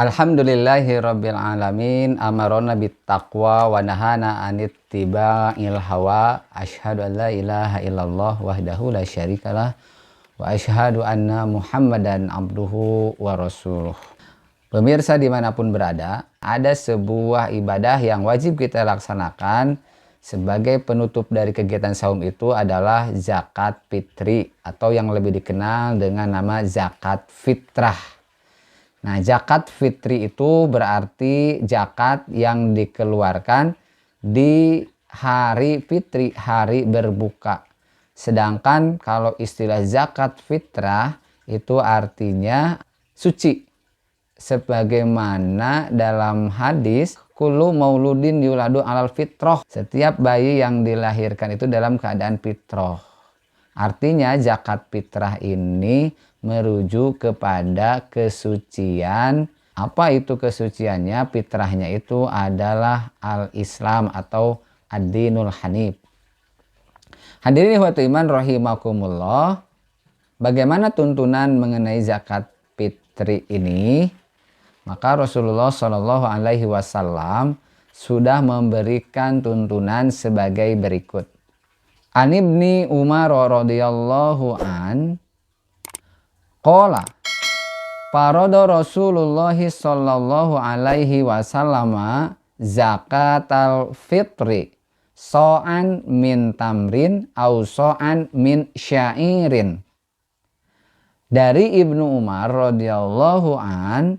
Alhamdulillahirabbil alamin, amarona bittaqwa wa nahana anittiba'il hawa. Asyhadu an la ilaha illallah wahdahu la syarikalah wa asyhadu anna Muhammadan abduhu wa rasuluh. Pemirsa dimanapun berada, ada sebuah ibadah yang wajib kita laksanakan sebagai penutup dari kegiatan saum, itu adalah zakat fitri atau yang lebih dikenal dengan nama zakat fitrah. Nah, zakat fitri itu berarti zakat yang dikeluarkan di hari fitri, hari berbuka. Sedangkan kalau istilah zakat fitrah itu artinya suci. Sebagaimana dalam hadis, kullu mauludin yuladu alal fitroh. Setiap bayi yang dilahirkan itu dalam keadaan fitroh. Artinya zakat fitrah ini merujuk kepada kesucian. Apa itu kesuciannya? Fitrahnya itu adalah al-Islam atau ad-dinul hanif. Hadirin ikhwati iman rahimakumullah, bagaimana tuntunan mengenai zakat fitri ini? Maka Rasulullah Shallallahu Alaihi Wasallam sudah memberikan tuntunan sebagai berikut. An Ibni Umar radhiyallahu an qala farada Rasulullah sallallahu alaihi wasallam zakatal fitri so'an min tamrin au so'an min syairin. Dari Ibnu Umar radhiyallahu an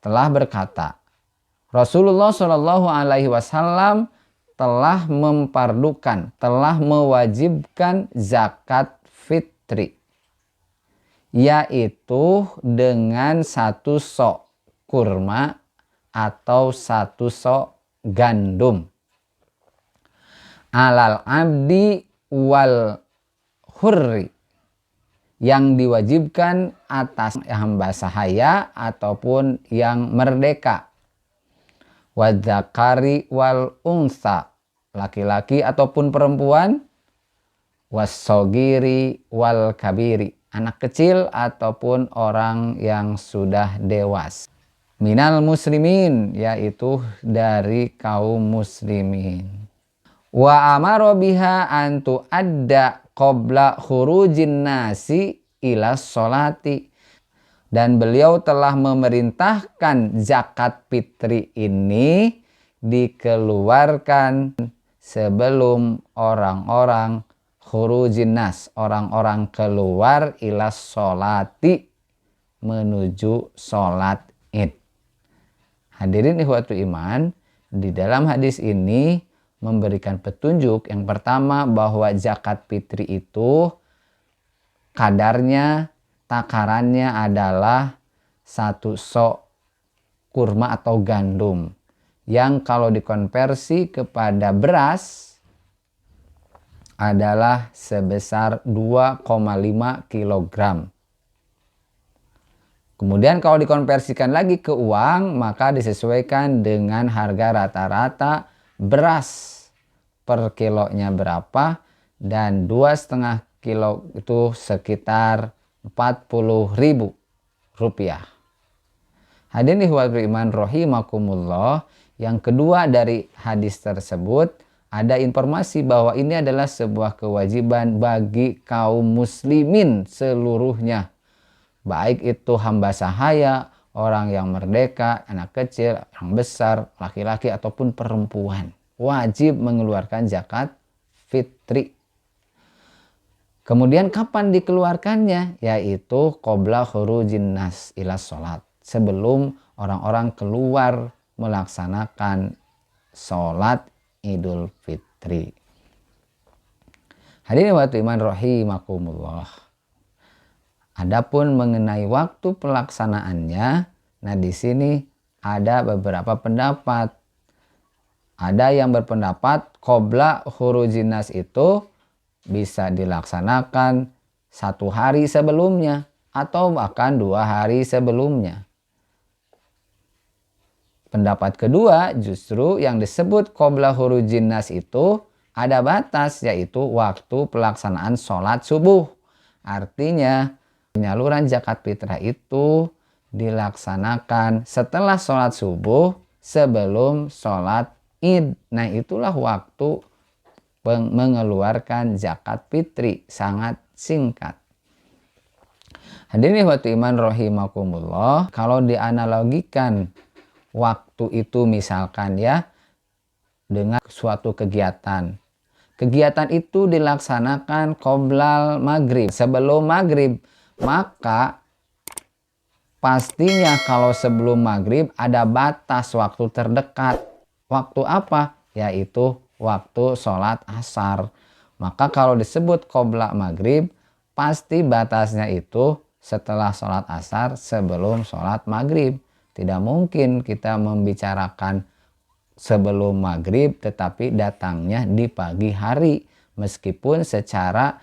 telah berkata, Rasulullah sallallahu alaihi wasallam telah mempardukan, telah mewajibkan zakat fitri, yaitu dengan satu sok kurma atau satu sok gandum, alal abdi wal hurri, yang diwajibkan atas hamba sahaya ataupun yang merdeka, wadzakari wal unsa, laki-laki ataupun perempuan, wassogiri wal kabiri, anak kecil ataupun orang yang sudah dewasa, minal muslimin, yaitu dari kaum muslimin. Wa amaro biha antu adda qabla khurujin nasi ila sholati, dan beliau telah memerintahkan zakat fitri ini dikeluarkan sebelum orang-orang khurujin nas, orang-orang keluar ila sholati, menuju sholat id. Hadirin ikhwatu iman, di dalam hadis ini memberikan petunjuk yang pertama bahwa zakat fitri itu kadarnya, takarannya adalah satu sok kurma atau gandum, yang kalau dikonversi kepada beras adalah sebesar 2,5 kg. Kemudian kalau dikonversikan lagi ke uang, maka disesuaikan dengan harga rata-rata beras per kilonya berapa, dan 2,5 kilo itu sekitar 40.000 rupiah. Hadirin ikhwatul iman rahimakumullah, yang kedua dari hadis tersebut ada informasi bahwa ini adalah sebuah kewajiban bagi kaum muslimin seluruhnya, baik itu hamba sahaya, orang yang merdeka, anak kecil, orang besar, laki-laki ataupun perempuan, wajib mengeluarkan zakat fitri. Kemudian kapan dikeluarkannya? Yaitu qabla khurujin nas ila sholat, sebelum orang-orang keluar melaksanakan sholat Idul Fitri. Hadirin wa iman rahimakumullah. Adapun mengenai waktu pelaksanaannya, nah di sini ada beberapa pendapat. Ada yang berpendapat qabla khurujin nas itu bisa dilaksanakan 1 hari sebelumnya atau bahkan 2 hari sebelumnya. Pendapat kedua, justru yang disebut qabla khurujin nas itu ada batas, yaitu waktu pelaksanaan sholat subuh. Artinya penyaluran zakat fitrah itu dilaksanakan setelah sholat subuh sebelum sholat id. Nah itulah waktu mengeluarkan zakat fitri, sangat singkat. Hadirin ikhwati iman rahimakumullah, kalau dianalogikan waktu itu misalkan ya dengan suatu kegiatan. Kegiatan itu dilaksanakan qoblal maghrib, sebelum maghrib. Maka pastinya kalau sebelum maghrib ada batas waktu terdekat. Waktu apa? Yaitu waktu sholat asar. Maka kalau disebut qobla maghrib, pasti batasnya itu setelah sholat asar sebelum sholat maghrib. Tidak mungkin kita membicarakan sebelum maghrib tetapi datangnya di pagi hari. Meskipun secara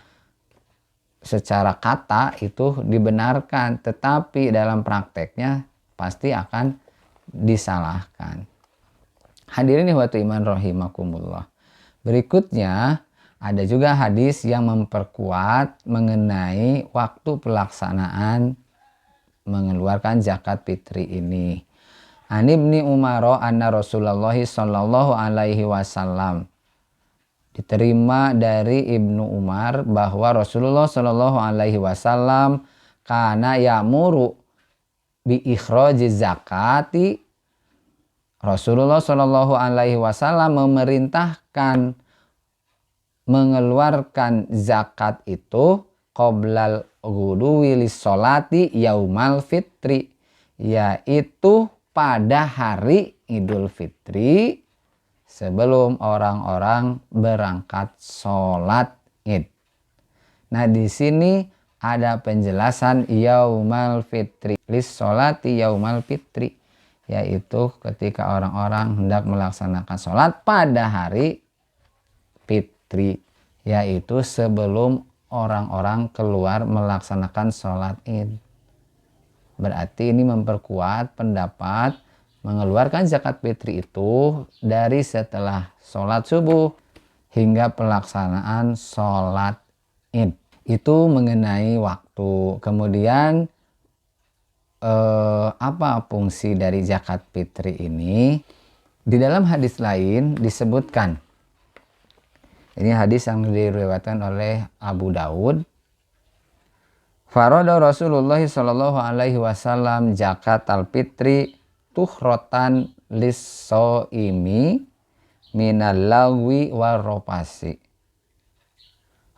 kata itu dibenarkan, tetapi dalam prakteknya pasti akan disalahkan. Hadirin ikhwati iman rahimakumullah. Berikutnya ada juga hadis yang memperkuat mengenai waktu pelaksanaan mengeluarkan zakat fitri ini. An Ibni Umar anna Rasulullah sallallahu alaihi wasallam, diterima dari Ibnu Umar bahwa Rasulullah sallallahu alaihi wasallam kana ya'muru bi ikhrajiz zakati. Rasulullah sallallahu alaihi wasallam memerintahkan mengeluarkan zakat itu qoblal ghuduwi lis sholati yaumal fitri, yaitu pada hari Idul Fitri sebelum orang-orang berangkat sholat Id. Nah di sini ada penjelasan yaumal fitri, lis sholati yaumal fitri, yaitu ketika orang-orang hendak melaksanakan sholat pada hari fitri, yaitu sebelum orang-orang keluar melaksanakan sholat Id. Berarti ini memperkuat pendapat mengeluarkan zakat fitri itu dari setelah sholat subuh hingga pelaksanaan sholat Id. Itu mengenai waktu. Kemudian apa fungsi dari zakat fitri ini? Di dalam hadis lain disebutkan. Ini hadis yang diriwayatkan oleh Abu Daud. Farada Rasulullah sallallahu alaihi wasallam zakat al-fitri tuhrotan lis-shaimi minal lagwi warrofasi.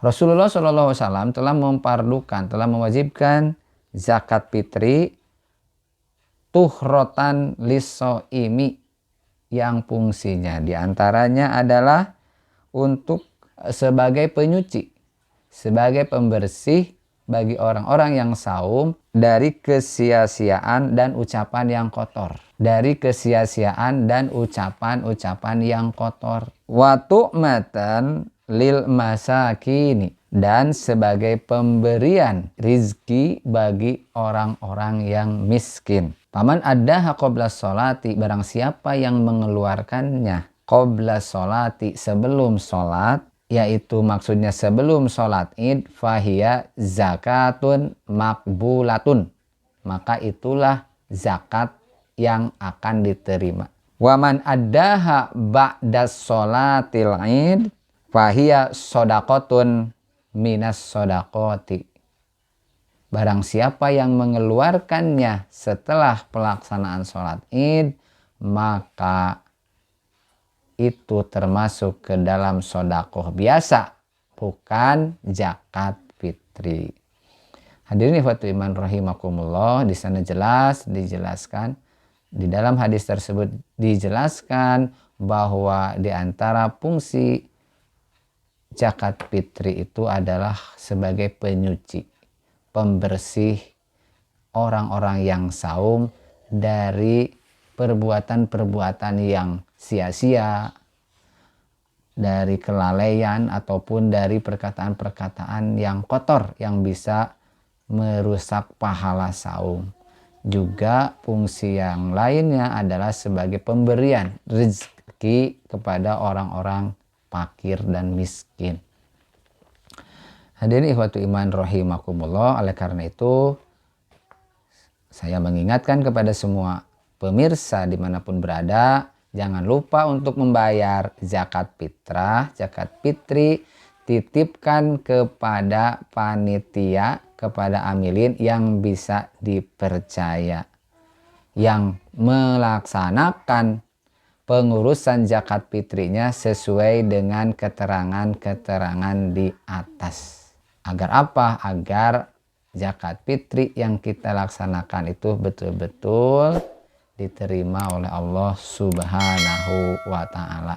Rasulullah sallallahu alaihi wasallam telah mempardukan, telah mewajibkan zakat fitri tuhrotan lis-shaimi, yang fungsinya diantaranya adalah untuk sebagai penyuci, sebagai pembersih bagi orang-orang yang saum dari kesia-siaan dan ucapan yang kotor. Dari kesia-siaan dan ucapan-ucapan yang kotor. Wa tu'matan lil masakini, dan sebagai pemberian rizki bagi orang-orang yang miskin. Paman addaha qabla sholati, barang siapa yang mengeluarkannya qabla sholati, sebelum sholat, yaitu maksudnya sebelum sholat Id, fahiya zakatun makbulatun, maka itulah zakat yang akan diterima. Waman addaha ba'da sholatil Id, fahiya sodakotun minas sodakoti, barang siapa yang mengeluarkannya setelah pelaksanaan sholat Id, maka itu termasuk ke dalam sodakoh biasa, bukan zakat fitri. Hadirin ikhwati iman rahimakumullah, di sana dijelaskan di dalam hadis tersebut dijelaskan bahwa di antara fungsi zakat fitri itu adalah sebagai penyuci, pembersih orang-orang yang saum dari perbuatan-perbuatan yang sia-sia, dari kelalaian ataupun dari perkataan-perkataan yang kotor yang bisa merusak pahala saum. Juga fungsi yang lainnya adalah sebagai pemberian rezeki kepada orang-orang fakir dan miskin. Hadirin ikhwatu iman rahimakumullah, oleh karena itu Saya mengingatkan kepada semua pemirsa dimanapun berada, jangan lupa untuk membayar zakat fitrah, zakat fitri, titipkan kepada panitia, kepada amilin yang bisa dipercaya, yang melaksanakan pengurusan zakat fitrinya sesuai dengan keterangan-keterangan di atas. Agar apa? Agar zakat fitri yang kita laksanakan itu betul-betul diterima oleh Allah Subhanahu wa Ta'ala.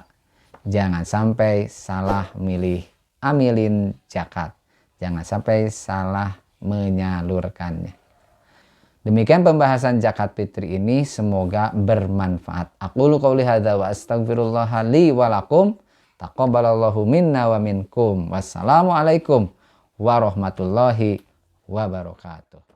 Jangan sampai salah milih amilin zakat. Jangan sampai salah menyalurkannya. Demikian pembahasan zakat fitri ini, semoga bermanfaat. Aqulu qouli hadza wa astaghfirullah li wa lakum. Taqabbalallahu minna wa minkum. Wassalamualaikum warahmatullahi wabarakatuh.